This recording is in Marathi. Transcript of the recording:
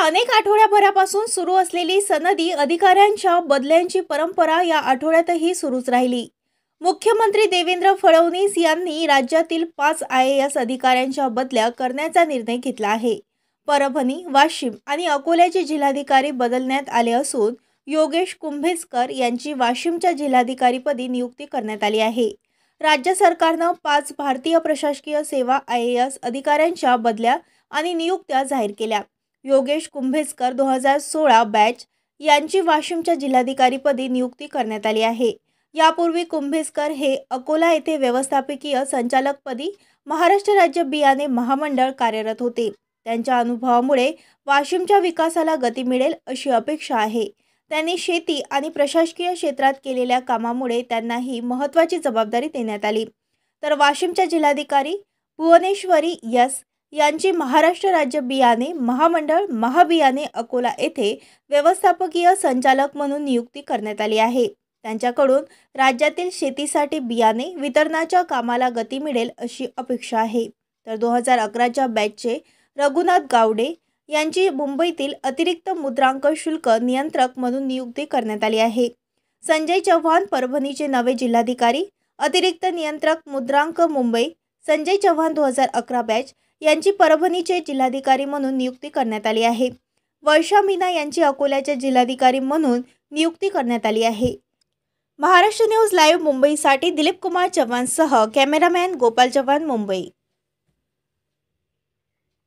अनेक आठवड्याभरापासून सुरू असलेली सनदी अधिकाऱ्यांच्या बदल्यांची परंपरा या आठवड्यातही सुरूच राहिली। मुख्यमंत्री देवेंद्र फडणवीस यांनी राज्यातील 5 IAS अधिकाऱ्यांच्या बदल्या करण्याचा निर्णय घेतला आहे। परभणी, वाशिम आणि अकोल्याचे जिल्हाधिकारी बदलण्यात आले असून योगेश कुंभेजकर यांची वाशिमच्या जिल्हाधिकारीपदी नियुक्ती करण्यात आली आहे। राज्य सरकारने 5 भारतीय प्रशासकीय सेवा IAS अधिकाऱ्यांच्या बदल्या आणि नियुक्त्या जाहीर केल्या। योगेश कुंभेजकर 2016 बॅच यांची वाशिमच्या जिल्हाधिकारीपदी नियुक्ती करण्यात आली आहे। यापूर्वी कुंभेजकर हे अकोला येथे व्यवस्थापकीय संचालकपदी महाराष्ट्र राज्य बियाणे महामंडळ कार्यरत होते। त्यांच्या अनुभवामुळे वाशिमच्या विकासाला गती मिळेल अशी अपेक्षा आहे। त्यांनी शेती आणि प्रशासकीय क्षेत्रात केलेल्या कामामुळे त्यांना ही महत्त्वाची जबाबदारी देण्यात आली। तर वाशिमच्या जिल्हाधिकारी भुवनेश्वरी एस यांची महाराष्ट्र राज्य बियाणे महामंडळ महाबियाणे अकोला येथे व्यवस्थापकीय संचालक म्हणून नियुक्ती करण्यात आली आहे। त्यांच्याकडून राज्यातील शेतीसाठी बियाणे वितरणाच्या कामाला गती मिळेल अशी अपेक्षा आहे। तर 2011च्या बॅचचे रघुनाथ गावडे यांची मुंबईतील अतिरिक्त मुद्रांक शुल्क नियंत्रक म्हणून नियुक्ती करण्यात आली आहे। संजय चव्हाण परभणीचे नवे जिल्हाधिकारी अतिरिक्त नियंत्रक मुद्रांक मुंबई संजय चव्हाण 2011 बॅच यांची परभणीचे जिल्हाधिकारी म्हणून नियुक्ती करण्यात आली आहे। वर्षा मीना यांची अकोल्याचे जिल्हाधिकारी म्हणून नियुक्ती करण्यात आली आहे। महाराष्ट्र न्यूज लाईव्ह मुंबईसाठी दिलीप कुमार चव्हाणसह कॅमेरामॅन गोपाल चव्हाण, मुंबई।